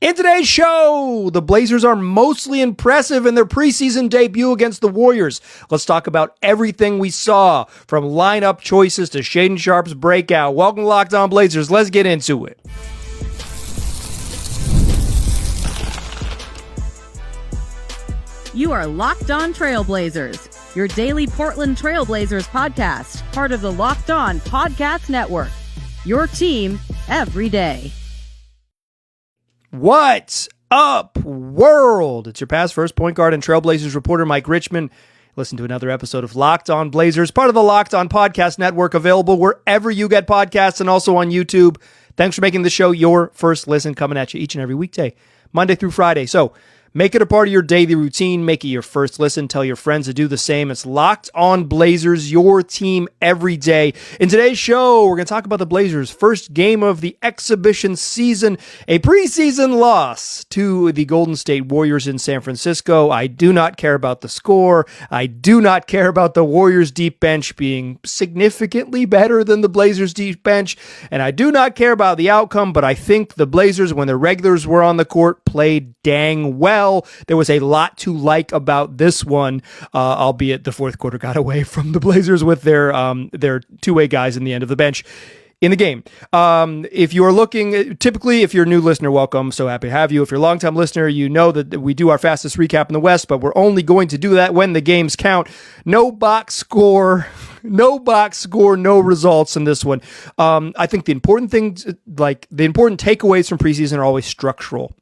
In today's show, the Blazers are mostly impressive in their preseason debut against the Warriors. Let's talk about everything we saw, from lineup choices to Shaedon Sharpe's breakout. Welcome to Locked On Blazers. Let's get into it. You are Locked On Trailblazers, your daily Portland Trailblazers podcast, part of the Locked On Podcast Network. Your team every day. What's up, world? It's your past first point guard and Trailblazers reporter, Mike Richmond. Listen to another episode of Locked On Blazers, part of the Locked On Podcast Network, available wherever you get podcasts and also on YouTube. Thanks for making the show your first listen, coming at you each and every weekday, Monday through Friday. So make it a part of your daily routine. Make it your first listen. Tell your friends to do the same. It's Locked On Blazers, your team every day. In today's show, we're going to talk about the Blazers' first game of the exhibition season, a preseason loss to the Golden State Warriors in San Francisco. I do not care about the score. I do not care about the Warriors' deep bench being significantly better than the Blazers' deep bench. And I do not care about the outcome, but I think the Blazers, when the regulars were on the court, played dang well. There was a lot to like about this one, albeit the fourth quarter got away from the Blazers with their two-way guys in the end of the bench in the game. If you are looking, typically, if you're a new listener, welcome. So happy to have you. If you're a longtime listener, you know that we do our fastest recap in the West, but we're only going to do that when the games count. No box score, no results in this one. I think the important things, like the important takeaways from preseason, are always structural.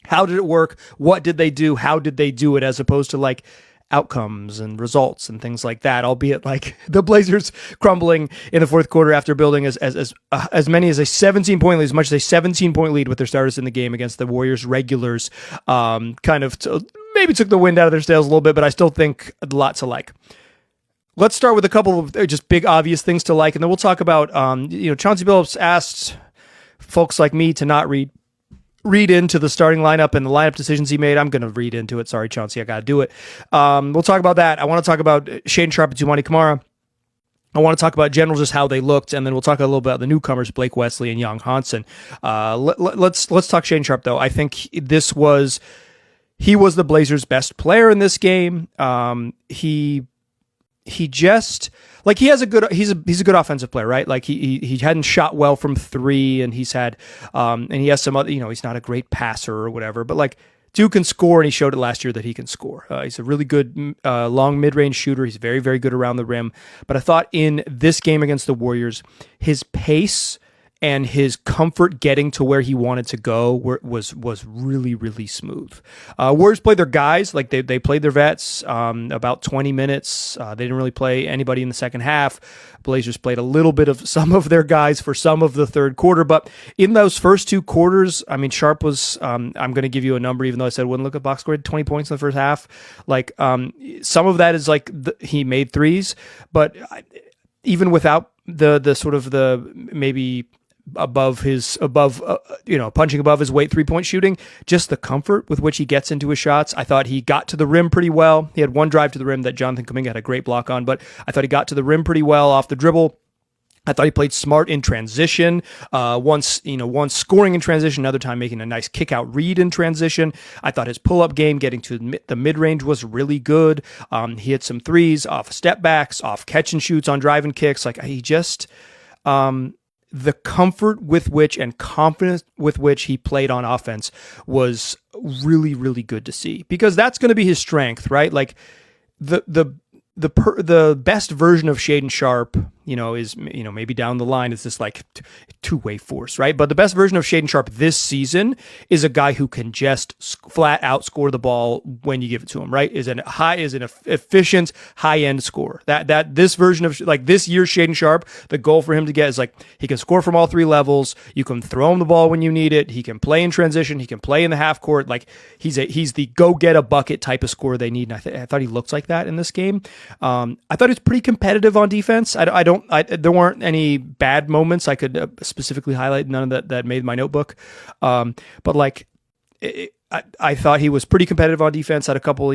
How did it work? What did they do? How did they do it? As opposed to like outcomes and results and things like that, albeit like the Blazers crumbling in the fourth quarter after building as many as a 17-point lead, as much as a 17-point lead with their starters in the game against the Warriors regulars, maybe took the wind out of their sails a little bit, but I still think a lot to like. Let's start with a couple of just big obvious things to like, and then we'll talk about, Chauncey Billups asked folks like me to not read into the starting lineup and the lineup decisions he made. I'm going to read into it. Sorry, Chauncey, I got to do it. We'll talk about that. I want to talk about Shaedon Sharpe and Toumani Camara. I want to talk about general just how they looked, and then we'll talk a little bit about the newcomers, Blake Wesley and杨瀚森. Let's talk Shaedon Sharpe, though. I think he was the Blazers' best player in this game. He just, like, he's a good offensive player, right? Like he hadn't shot well from three, and he's had and he has some other, he's not a great passer or whatever, but like dude can score, and he showed it last year that he can score. He's a really good long mid-range shooter. He's very, very good around the rim. But I thought in this game against the Warriors, his pace and his comfort getting to where he wanted to go was really, really smooth. Warriors played their guys, like they played their vets about 20 minutes. They didn't really play anybody in the second half. Blazers played a little bit of some of their guys for some of the third quarter, but in those first two quarters, I mean, Sharpe was, I'm going to give you a number, even though I said wouldn't look at box score, 20 points in the first half. Like some of that is like he made threes, but even without the sort of the maybe punching above his weight 3-point shooting, just the comfort with which he gets into his shots. I thought he got to the rim pretty well. He had one drive to the rim that Jonathan Kuminga had a great block on, but I thought he got to the rim pretty well off the dribble. I thought he played smart in transition. Once scoring in transition, another time making a nice kick-out read in transition. I thought his pull-up game, getting to the mid-range, was really good. He hit some threes off step backs, off catch and shoots on driving kicks. Like he just the comfort with which and confidence with which he played on offense was really, really good to see, because that's going to be his strength, right? Like the best version of Shaedon Sharpe, is, maybe down the line is this like two-way force, right? But the best version of Shaedon Sharpe this season is a guy who can just flat out score the ball when you give it to him, right? Is an efficient high-end scorer. That this version of like this year's Shaedon Sharpe, the goal for him to get is like he can score from all three levels. You can throw him the ball when you need it. He can play in transition. He can play in the half court. Like he's the go get a bucket type of scorer they need. And I thought he looked like that in this game. I thought he was pretty competitive on defense. There weren't any bad moments I could specifically highlight. None of that made my notebook. But like, I thought he was pretty competitive on defense. Had a couple,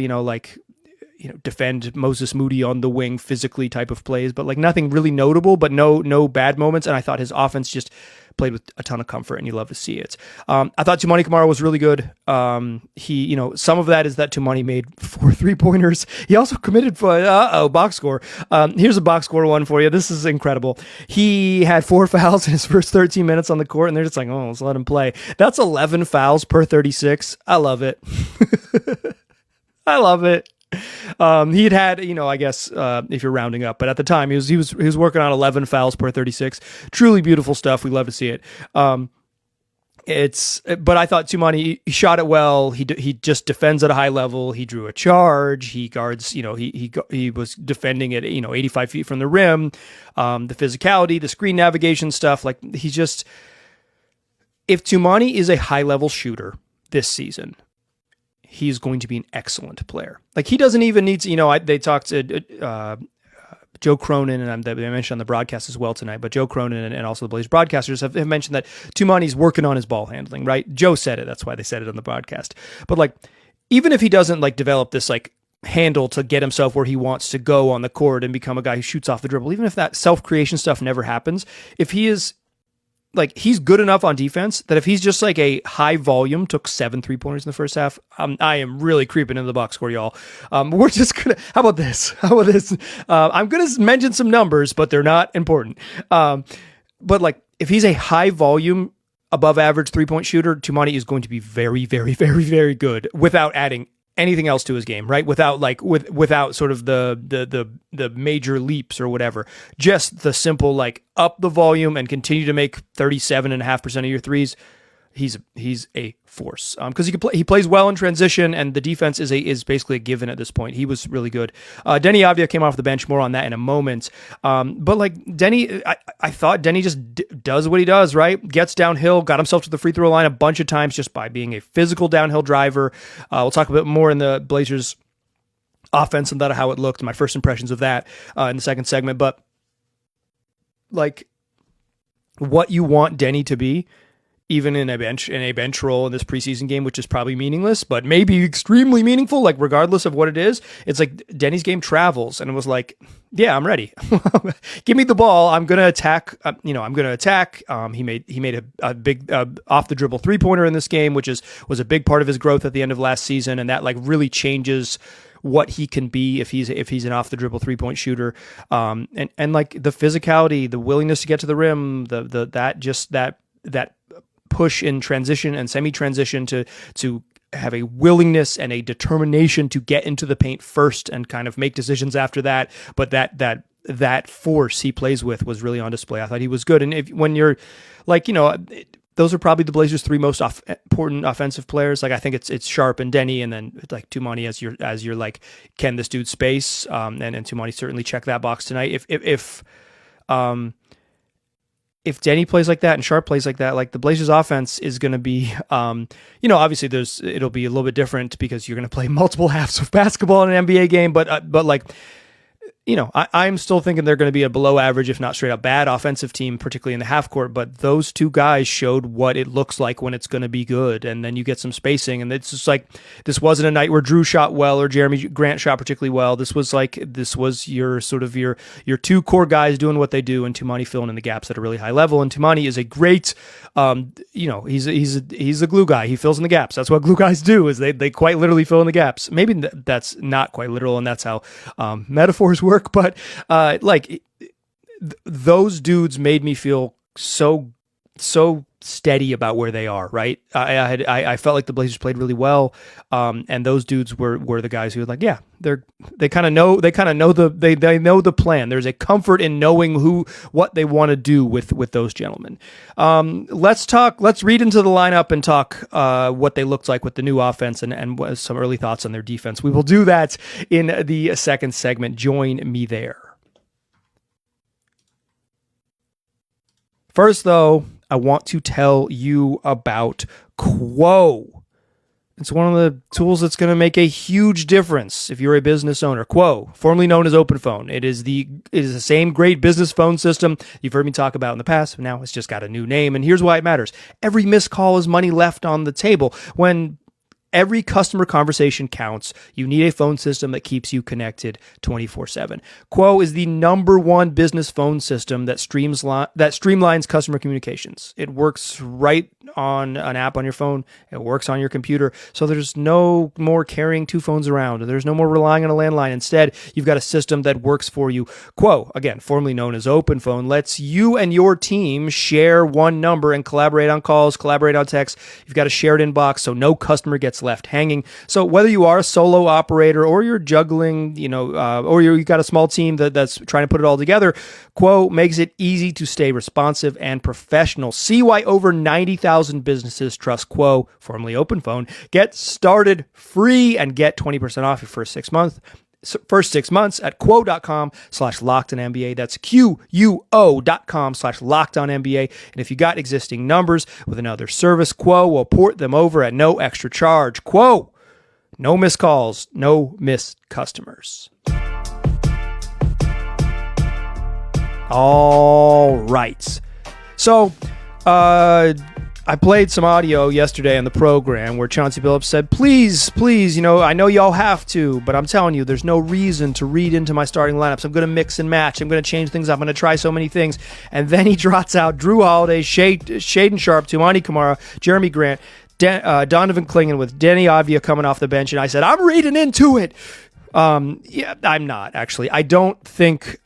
defend Moses Moody on the wing physically type of plays, but like nothing really notable, but no bad moments. And I thought his offense just played with a ton of comfort, and you love to see it. I thought Toumani Camara was really good. He, some of that is that Toumani made 4 3-pointers. He also committed for box score. Here's a box score one for you. This is incredible. He had 4 fouls in his first 13 minutes on the court, and they're just like, oh, let's let him play. That's 11 fouls per 36. I love it. I love it. He'd had, I guess, if you're rounding up, but at the time he was working on 11 fouls per 36. Truly beautiful stuff. We love to see it. But I thought Toumani, he shot it well. He just defends at a high level. He drew a charge. He guards, he was defending at, 85 feet from the rim. The physicality, the screen navigation stuff, like if Toumani is a high level shooter this season, he's going to be an excellent player. Like he doesn't even need to, they talked to Joe Cronin, and they mentioned on the broadcast as well tonight, but Joe Cronin and also the Blazers broadcasters have mentioned that Toumani's working on his ball handling, right? Joe said it. That's why they said it on the broadcast. But like, even if he doesn't like develop this like handle to get himself where he wants to go on the court and become a guy who shoots off the dribble, even if that self-creation stuff never happens, if he is like, he's good enough on defense that if he's just like a high volume, took 7 3-pointers in the first half, I am really creeping into the box score, y'all. We're just gonna, how about this? I'm gonna mention some numbers, but they're not important. But like, if he's a high volume, above average 3-point shooter, Toumani is going to be very, very, very, very good without adding anything else to his game, right? Without sort of the major leaps or whatever. Just the simple like up the volume and continue to make 37.5% of your threes. He's a force because he plays well in transition, and the defense is basically a given at this point. He was really good. Denny Avdia came off the bench. More on that in a moment. But like Denny, I thought Denny just does what he does, right? Gets downhill, got himself to the free throw line a bunch of times just by being a physical downhill driver. We'll talk a bit more in the Blazers offense and how it looked. My first impressions of that in the second segment, but like what you want Denny to be, even in a bench role in this preseason game, which is probably meaningless, but maybe extremely meaningful, like regardless of what it is, it's like Denny's game travels, and it was like, yeah, I'm ready. Give me the ball. I'm going to attack. I'm going to attack. He made a big off the dribble 3-pointer in this game, which was a big part of his growth at the end of last season. And that like really changes what he can be if he's an off the dribble 3-point shooter. And like the physicality, the willingness to get to the rim, that push in transition and semi-transition to have a willingness and a determination to get into the paint first and kind of make decisions after that. But that force he plays with was really on display. I thought he was good. And when you're like, those are probably the Blazers' 3 most important offensive players. Like I think it's Sharp and Denny, and then it's like Toumani as you're like, can this dude space? And Toumani certainly checked that box tonight. If Denny plays like that and Sharp plays like that, like the Blazers offense is going to be, obviously it'll be a little bit different because you're going to play multiple halves of basketball in an NBA game, but like, I'm still thinking they're going to be a below average, if not straight up bad offensive team, particularly in the half court. But those two guys showed what it looks like when it's going to be good. And then you get some spacing. And it's just like, this wasn't a night where Drew shot well or Jeremy Grant shot particularly well. This was your sort of your 2 core guys doing what they do, and Toumani filling in the gaps at a really high level. And Toumani is a great, he's a glue guy. He fills in the gaps. That's what glue guys do, is they quite literally fill in the gaps. Maybe that's not quite literal, and that's how metaphors work. But those dudes made me feel so steady about where they are. Right, I felt like the Blazers played really well, and those dudes were the guys who were like, yeah, they know the plan. There's a comfort in knowing what they want to do with those gentlemen. Let's read into the lineup and talk what they looked like with the new offense and some early thoughts on their defense. We will do that in the second segment. Join me there. First, though, I want to tell you about Quo. It's one of the tools that's going to make a huge difference if you're a business owner. Quo, formerly known as OpenPhone. It is the same great business phone system you've heard me talk about in the past. Now it's just got a new name, and here's why it matters. Every missed call is money left on the table. When Every customer conversation counts. You need a phone system that keeps you connected 24/7. Quo is the number one business phone system that streamlines customer communications. It works right on an app on your phone. It works on your computer. So there's no more carrying two phones around. There's no more relying on a landline. Instead, you've got a system that works for you. Quo, again, formerly known as OpenPhone, lets you and your team share one number and collaborate on calls, collaborate on text. You've got a shared inbox, so no customer gets left hanging. So whether you are a solo operator or you're juggling, or you've got a small team that's trying to put it all together, Quo makes it easy to stay responsive and professional. See why over 90,000 businesses trust Quo, formerly OpenPhone. Get started free and get 20% off your first 6 months. First 6 months at quo.com/lockedonnba. That's QUO.com/lockedonnba. And if you got existing numbers with another service, Quo will port them over at no extra charge. Quo, no missed calls, no missed customers. All right. So, I played some audio yesterday on the program where Chauncey Billups said, please, I know y'all have to, but I'm telling you, there's no reason to read into my starting lineups. I'm going to mix and match. I'm going to change things up. I'm going to try so many things. And then he trots out Drew Holiday, Shaden Sharp, Tumani Kamara, Jeremy Grant, Donovan Clingan with Denny Avdia coming off the bench. And I said, I'm reading into it. Yeah, I'm not, actually. I don't think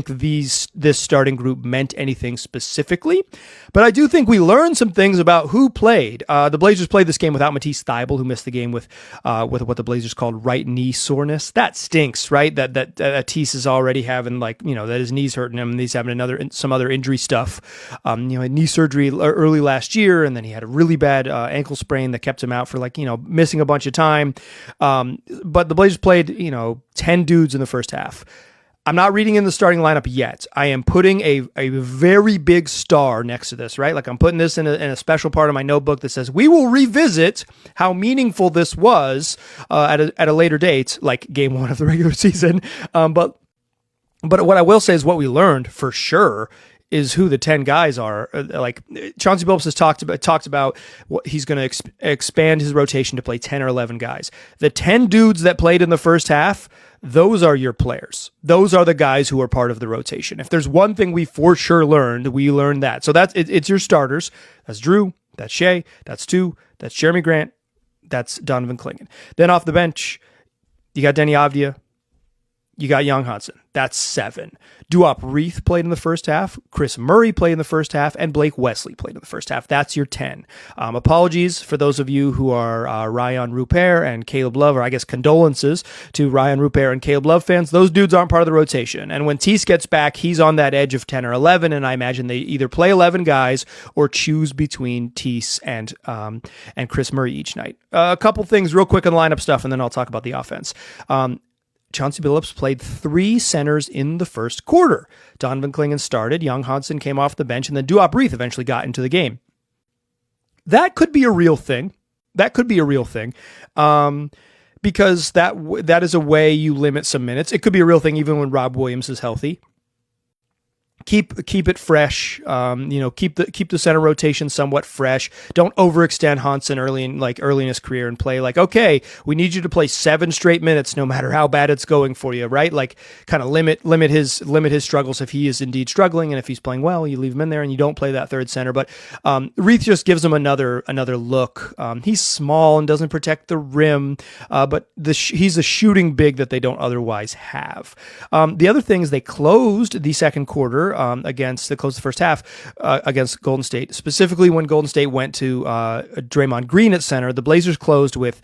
this starting group meant anything specifically, but I do think we learned some things about who played. The Blazers played this game without Matisse Thybulle, who missed the game with what the Blazers called right knee soreness. That stinks, right? That Matisse is already having that his knee's hurting him, and he's having some other injury stuff. He had knee surgery early last year, and then he had a really bad ankle sprain that kept him out for missing a bunch of time. But the Blazers played 10 dudes in the first half. I'm not reading in the starting lineup yet. I am putting a very big star next to this, right? Like I'm putting this in a special part of my notebook that says, we will revisit how meaningful this was at a later date, like game one of the regular season. But what I will say is what we learned for sure is who the 10 guys are. Like Chauncey Billups has talked about what he's going to expand his rotation to play 10 or 11 guys. The 10 dudes that played in the first half, those are your players. Those are the guys who are part of the rotation. If there's one thing we for sure learned, we learned that. So it's your starters. That's Drew, that's Shea, that's Stu, that's Jeremy Grant, that's Donovan Clingan. Then off the bench, you got Denny Avdia, you got Young Hudson. That's 7. Duop Reith played in the first half. Chris Murray played in the first half. And Blake Wesley played in the first half. That's your 10. Apologies for those of you who are Ryan Rupert and Caleb Love, or I guess condolences to Ryan Rupert and Caleb Love fans. Those dudes aren't part of the rotation. And when Tease gets back, he's on that edge of 10 or 11. And I imagine they either play 11 guys or choose between Tease and Chris Murray each night. A couple things real quick on lineup stuff, and then I'll talk about the offense. Chauncey Billups played 3 centers in the first quarter. Donovan Clingan started, Young Hudson came off the bench, and then Duop Reith eventually got into the game. That could be a real thing. Because that is a way you limit some minutes. It could be a real thing even when Rob Williams is healthy. Keep it fresh. Keep the center rotation somewhat fresh. Don't overextend Hudson early in his career and play okay, we need you to play 7 straight minutes no matter how bad it's going for you, right? Kind of limit his struggles if he is indeed struggling, and if he's playing well, you leave him in there and you don't play that third center. But Reith just gives him another look. He's small and doesn't protect the rim, but he's a shooting big that they don't otherwise have. The other thing is they closed the second quarter. They closed the first half against Golden State. Specifically, when Golden State went to Draymond Green at center, the Blazers closed with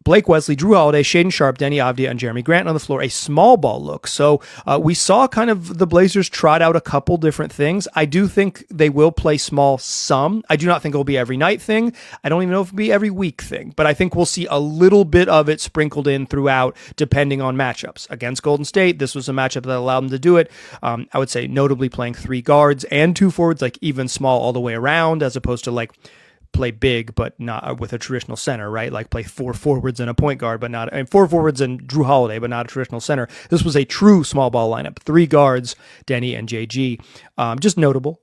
Blake Wesley, Drew Holiday, Shaden Sharp, Denny Avdia, and Jeremy Grant on the floor, a small ball look. So we saw kind of the Blazers trot out a couple different things. I do think they will play small some. I do not think it will be every night thing. I don't even know if it'll be every week thing, but I think we'll see a little bit of it sprinkled in throughout, depending on matchups. Against Golden State, this was a matchup that allowed them to do it. I would say notably playing 3 guards and 2 forwards, even small all the way around, as opposed to play big, but not with a traditional center, right? Play 4 forwards and a point guard, but not, and 4 forwards and Drew Holiday, but not a traditional center. This was a true small ball lineup. 3 guards, Denny and JG. Just notable.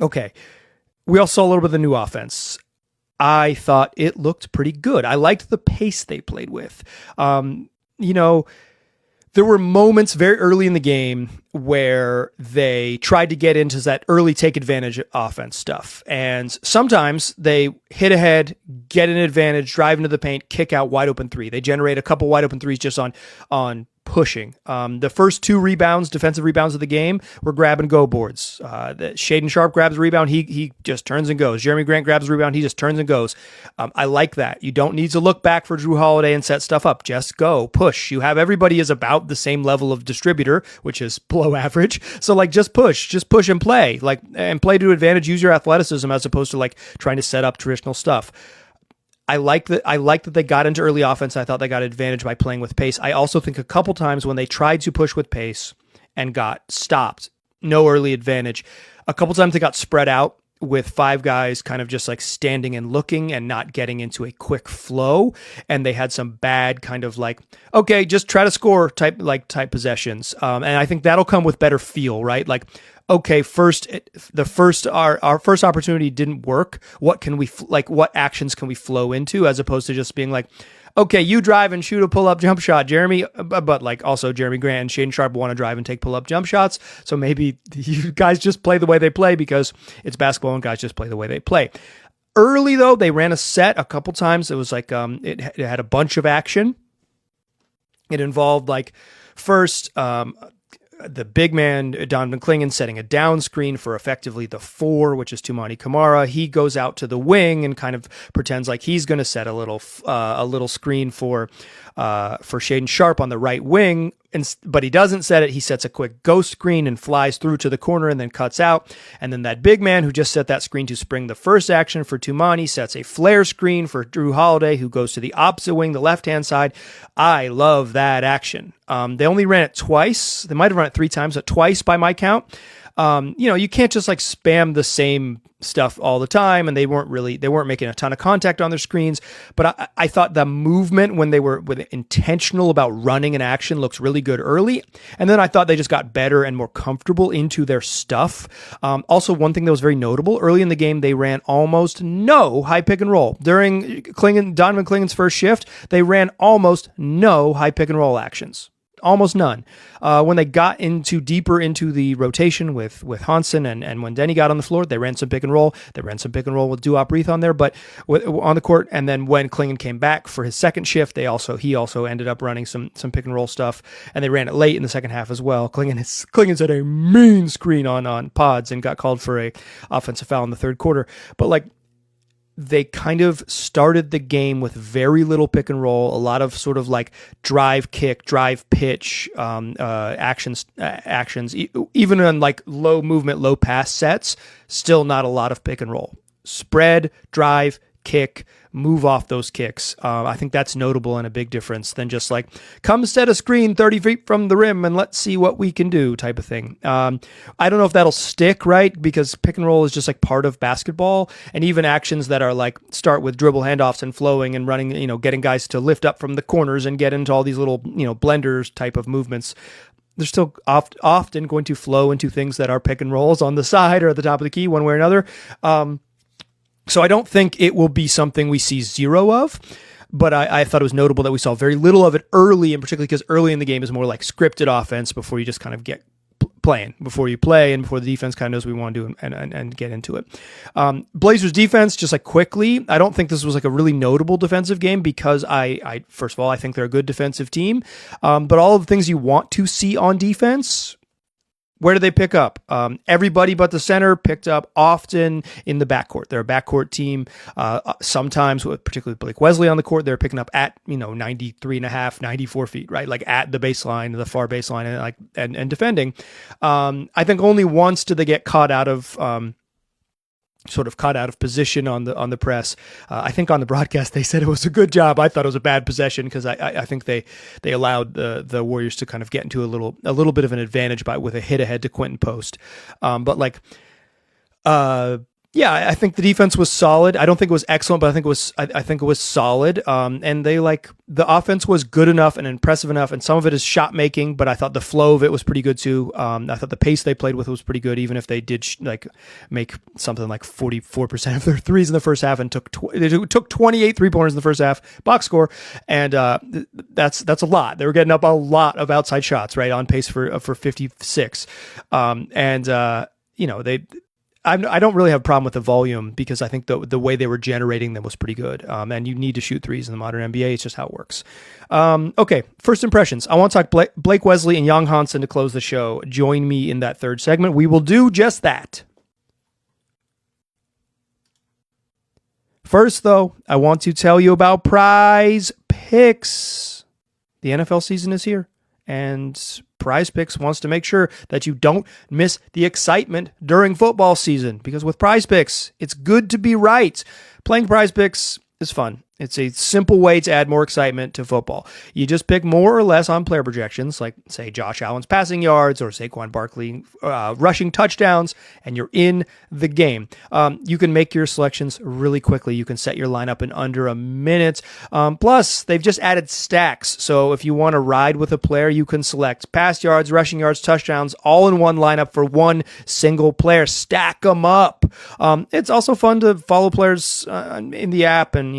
Okay. We also saw a little bit of the new offense. I thought it looked pretty good. I liked the pace they played with. You know, there were moments very early in the game where they tried to get into that early take advantage offense stuff. And sometimes they hit ahead, get an advantage, drive into the paint, kick out wide open three. They generate a couple wide open threes just on pushing. The first two defensive rebounds of the game were grab and go boards. Shaedon Sharpe grabs a rebound. He just turns and goes. Jeremy Grant grabs a rebound. He just turns and goes. I like that. You don't need to look back for Jrue Holiday and set stuff up. Just go, push. You have everybody is about the same level of distributor, which is below average. So like, just push and play, and play to advantage. Use your athleticism as opposed to like trying to set up traditional stuff. I like that they got into early offense. I thought they got advantage by playing with pace. I also think a couple times when they tried to push with pace and got stopped, no early advantage. A couple times they got spread out with five guys kind of just like standing and looking and not getting into a quick flow. And they had some bad kind of like, okay, just try to score type possessions. And I think that'll come with better feel, right? Like, okay, our first opportunity didn't work. What actions can we flow into, as opposed to just being like, okay, you drive and shoot a pull-up jump shot, Jeremy, but like also Jeremy Grant and Shaedon Sharpe want to drive and take pull-up jump shots. So maybe you guys just play the way they play because it's basketball and guys just play the way they play. Early though, they ran a set a couple times. It was like, it had a bunch of action. It involved like first, the big man, Donovan Clingan, setting a down screen for effectively the 4, which is Toumani Camara. He goes out to the wing and kind of pretends like he's going to set a little screen for Shaedon Sharpe on the right wing, but he doesn't set it. He sets a quick ghost screen and flies through to the corner and then cuts out. And then that big man who just set that screen to spring the first action for Toumani sets a flare screen for Jrue Holiday, who goes to the opposite wing, the left-hand side. I love that action. They only ran it twice. They might have run it 3 times, but twice by my count. You can't just like spam the same stuff all the time, and they weren't making a ton of contact on their screens, but I thought the movement when they were intentional about running an action looks really good early, and then I thought they just got better and more comfortable into their stuff. Also, one thing that was very notable, early in the game, they ran almost no high pick and roll. During Donovan Clingan's first shift, they ran almost no high pick and roll actions. Almost none. When they got deeper into the rotation with Hansen and when Denny got on the floor, they ran some pick and roll. They ran some pick and roll with Duop Reith on there, but on the court. And then when Clingan came back for his second shift, he also ended up running some pick and roll stuff, and they ran it late in the second half as well. Clingan set a mean screen on Pods and got called for a offensive foul in the third quarter. But like, they kind of started the game with very little pick and roll, a lot of sort of like drive kick, drive pitch actions, even on like low movement, low pass sets, still not a lot of pick and roll. Spread, drive, kick, move off those kicks. I think that's notable and a big difference than just like, come set a screen 30 feet from the rim and let's see what we can do type of thing. I don't know if that'll stick, right? Because pick and roll is just like part of basketball, and even actions that are like start with dribble handoffs and flowing and running, getting guys to lift up from the corners and get into all these little, blenders type of movements. They're still often going to flow into things that are pick and rolls on the side or at the top of the key, one way or another. So I don't think it will be something we see zero of, but I thought it was notable that we saw very little of it early, and particularly because early in the game is more like scripted offense before you just kind of get playing, before you play and before the defense kind of knows what we want to do and get into it. Blazers defense, just like quickly, I don't think this was like a really notable defensive game because I first of all, I think they're a good defensive team, but all of the things you want to see on defense, where do they pick up? Everybody but the center picked up often in the backcourt. They're a backcourt team. Sometimes, particularly Blake Wesley on the court, they're picking up at 93.5, 94 feet, right? Like at the baseline, the far baseline, and defending. I think only once did they get caught out of position on the press. I think on the broadcast they said it was a good job. I thought it was a bad possession because I think they allowed the Warriors to kind of get into a little bit of an advantage with a hit ahead to Quentin Post. But like Yeah, I think the defense was solid. I don't think it was excellent, but I think it was solid. And the offense was good enough and impressive enough. And some of it is shot making, but I thought the flow of it was pretty good too. I thought the pace they played with was pretty good, even if they did make something like 44% of their threes in the first half and took 28 3-pointers in the first half, box score, and that's a lot. They were getting up a lot of outside shots, right, on pace for 56. I don't really have a problem with the volume because I think the way they were generating them was pretty good. And you need to shoot threes in the modern NBA. It's just how it works. Okay, first impressions. I want to talk Blake Wesley and杨瀚森to close the show. Join me in that third segment. We will do just that. First, though, I want to tell you about Prize Picks. The NFL season is here, and Prize Picks wants to make sure that you don't miss the excitement during football season, because with Prize Picks, it's good to be right. Playing Prize Picks is fun. It's a simple way to add more excitement to football. You just pick more or less on player projections, like, say, Josh Allen's passing yards or Saquon Barkley rushing touchdowns, and you're in the game. You can make your selections really quickly. You can set your lineup in under a minute. Plus, they've just added stacks. So if you want to ride with a player, you can select pass yards, rushing yards, touchdowns, all in one lineup for one single player. Stack them up. It's also fun to follow players in the app, and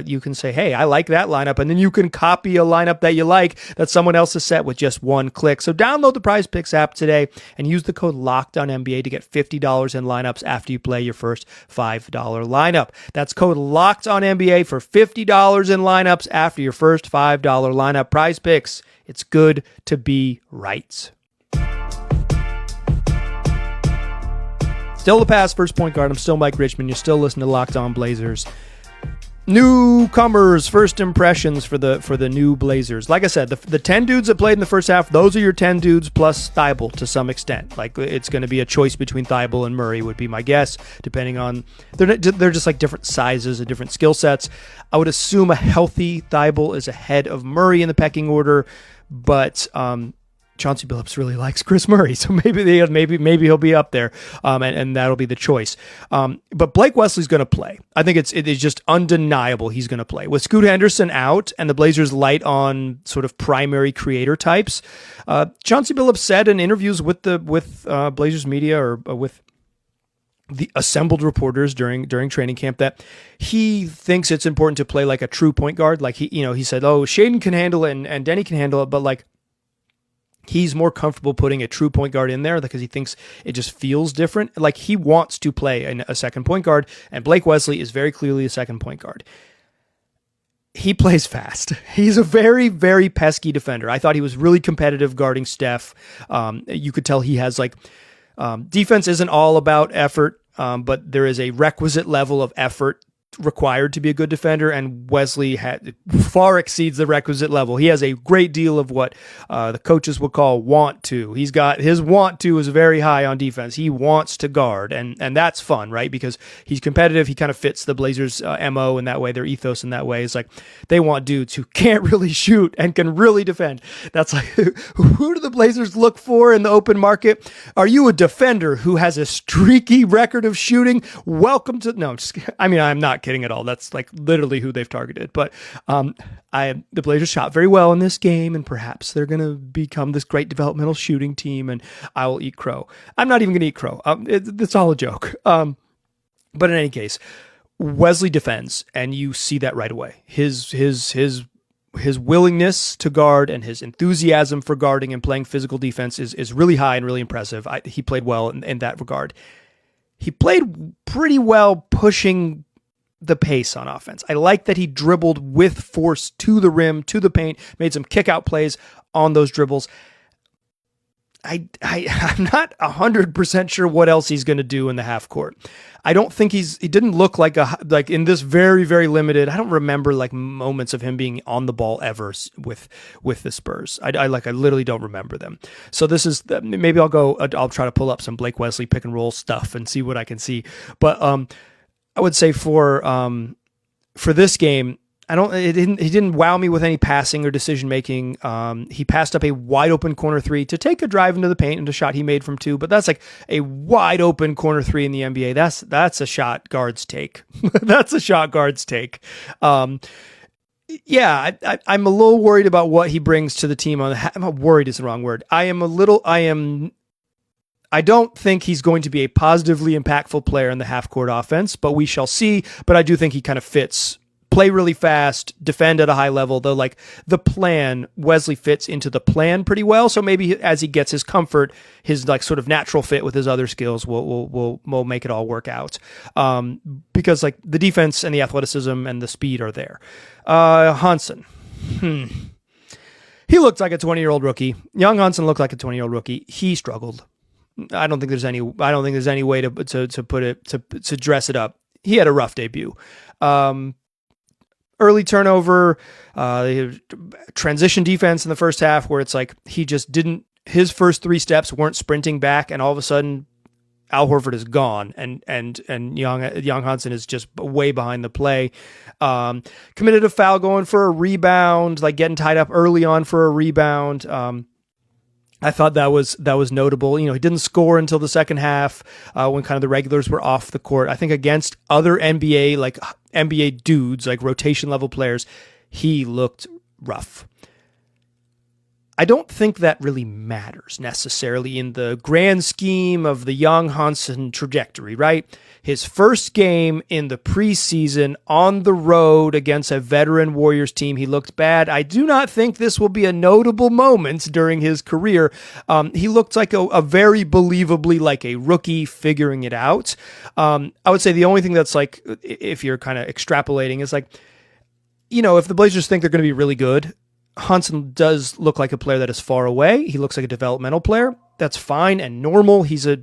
you can say, hey, I like that lineup, and then you can copy a lineup that you like that someone else has set with just one click. So download the Prize Picks app today and use the code LOCKEDONNBA to get $50 in lineups after you play your first $5 lineup. That's code LOCKEDONNBA for $50 in lineups after your first $5 lineup. Prize Picks. It's good to be right. Still the pass, first point guard. I'm still Mike Richmond. You're still listening to Locked On Blazers. Newcomers, first impressions for the new Blazers. Like I said, the 10 dudes that played in the first half, those are your 10 dudes plus Thibault to some extent. Like, it's going to be a choice between Thibault and Murray would be my guess, depending on, they're just like different sizes and different skill sets. I would assume a healthy Thibault is ahead of Murray in the pecking order, but Chauncey Billups really likes Chris Murray, so maybe he'll be up there, and that'll be the choice. But Blake Wesley's going to play. I think it is just undeniable he's going to play. With Scoot Henderson out and the Blazers light on sort of primary creator types, Chauncey Billups said in interviews with Blazers media or with the assembled reporters during training camp that he thinks it's important to play like a true point guard. Like he said, oh, Shaden can handle it and Denny can handle it, but like, he's more comfortable putting a true point guard in there because he thinks it just feels different. Like, he wants to play a second point guard, and Blake Wesley is very clearly a second point guard. He plays fast. He's a very, very pesky defender. I thought he was really competitive guarding Steph. You could tell he has defense isn't all about effort, but there is a requisite level of effort required to be a good defender, and Wesley far exceeds the requisite level. He has a great deal of what the coaches would call want to. He's got his want to is very high on defense. He wants to guard, and that's fun, right? Because he's competitive. He kind of fits the Blazers' MO in that way, their ethos in that way. It's like they want dudes who can't really shoot and can really defend. That's like, who do the Blazers look for in the open market? Are you a defender who has a streaky record of shooting? Welcome to, no, I'm not kidding at all. That's like literally who they've targeted. But the Blazers shot very well in this game, and perhaps they're going to become this great developmental shooting team, and I will eat crow. I'm not even going to eat crow. It's all a joke. But in any case, Wesley defends, and you see that right away. His willingness to guard and his enthusiasm for guarding and playing physical defense is really high and really impressive. He played well in that regard. He played pretty well pushing the pace on offense. I like that he dribbled with force to the rim, to the paint, made some kick out plays on those dribbles. I'm not 100% sure what else he's going to do in the half court. I don't think he didn't look like in this very, very limited, I don't remember like moments of him being on the ball ever with the Spurs. I literally don't remember them. So this is, maybe I'll try to pull up some Blake Wesley pick and roll stuff and see what I can see. But, I would say for this game, He didn't wow me with any passing or decision making. He passed up a wide open corner three to take a drive into the paint and a shot he made from two, but that's like a wide open corner three in the NBA. That's a shot guards take. That's a shot guards take. Yeah, I'm a little worried about what he brings to the team. I'm worried is the wrong word. I don't think he's going to be a positively impactful player in the half court offense, but we shall see. But I do think he kind of fits. Play really fast, defend at a high level, though like the plan, Wesley fits into the plan pretty well. So maybe as he gets his comfort, his like sort of natural fit with his other skills will make it all work out. Because like the defense and the athleticism and the speed are there. Hansen. He looked like a 20-year-old rookie. Young Hansen looked like a 20-year-old rookie. He struggled. I don't think there's any way to put it to dress it up. He had a rough debut. Early turnover, transition defense in the first half where it's like he just didn't, his first three steps weren't sprinting back, and all of a sudden Al Horford is gone, and Young Hansen is just way behind the play. Committed a foul going for a rebound, like getting tied up early on for a rebound. I thought that was notable. He didn't score until the second half when kind of the regulars were off the court. I think against other NBA dudes, like rotation level players, he looked rough. I don't think that really matters necessarily in the grand scheme of the Young Hansen trajectory, right? His first game in the preseason on the road against a veteran Warriors team, he looked bad. I do not think this will be a notable moment during his career. He looked like a very believably like a rookie figuring it out. I would say the only thing that's like, if you're kind of extrapolating, is like, if the Blazers think they're going to be really good, Hansen does look like a player that is far away. He looks like a developmental player. That's fine and normal. He's a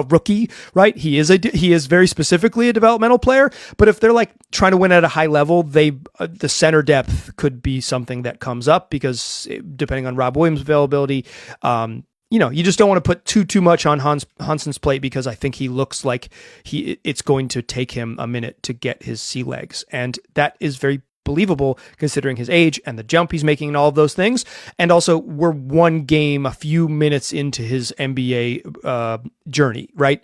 rookie, right? He is very specifically a developmental player. But if they're like trying to win at a high level, the center depth could be something that comes up because depending on Rob Williams' availability, you just don't want to put too much on Hansen's plate because I think he looks like it's going to take him a minute to get his sea legs, and that is very believable considering his age and the jump he's making and all of those things. And also we're one game, a few minutes into his NBA journey, right?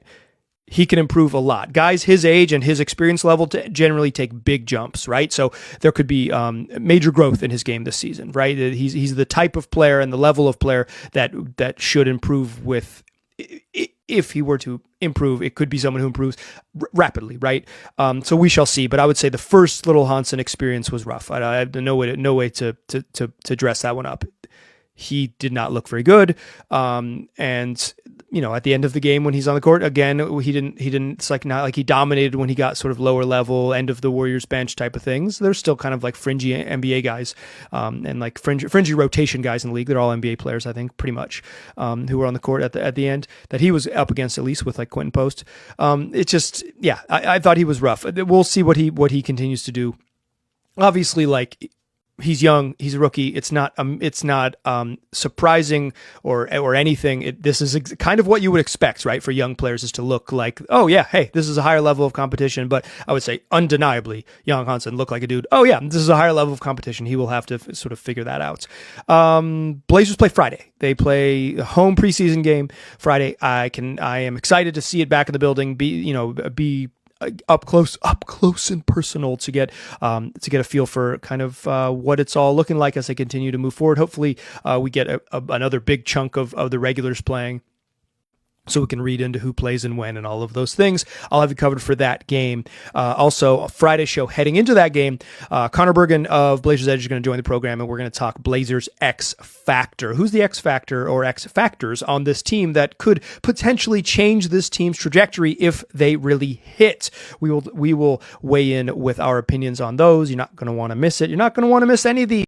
He can improve a lot. Guys his age and his experience level generally take big jumps, right? So there could be major growth in his game this season, right? He's the type of player and the level of player that should improve with. If he were to improve, it could be someone who improves rapidly, right? So we shall see. But I would say the first little Hansen experience was rough. I have no way to dress that one up. He did not look very good. And at the end of the game when he's on the court, again, he didn't, it's like not like he dominated when he got sort of lower level end of the Warriors bench type of things. They're still kind of like fringy NBA guys, and like fringy rotation guys in the league. They're all NBA players, I think, pretty much, who were on the court at the end that he was up against, at least with like Quentin Post. It's just, yeah, I thought he was rough. We'll see what he continues to do. Obviously, like, he's young. He's a rookie. It's not surprising or anything. This is kind of what you would expect, right? For young players is to look like, oh yeah, hey, this is a higher level of competition. But I would say undeniably, Young Hansen looked like a dude. Oh yeah, this is a higher level of competition. He will have to sort of figure that out. Blazers play Friday. They play a home preseason game Friday. I am excited to see it back in the building. Be up close and personal to get a feel for kind of what it's all looking like as they continue to move forward. Hopefully we get another big chunk of the regulars playing, so we can read into who plays and when and all of those things. I'll have you covered for that game. Also, a Friday show heading into that game. Connor Bergen of Blazers Edge is going to join the program, and we're going to talk Blazers X Factor. Who's the X Factor or X Factors on this team that could potentially change this team's trajectory if they really hit? We will weigh in with our opinions on those. You're not going to want to miss it. You're not going to want to miss any of the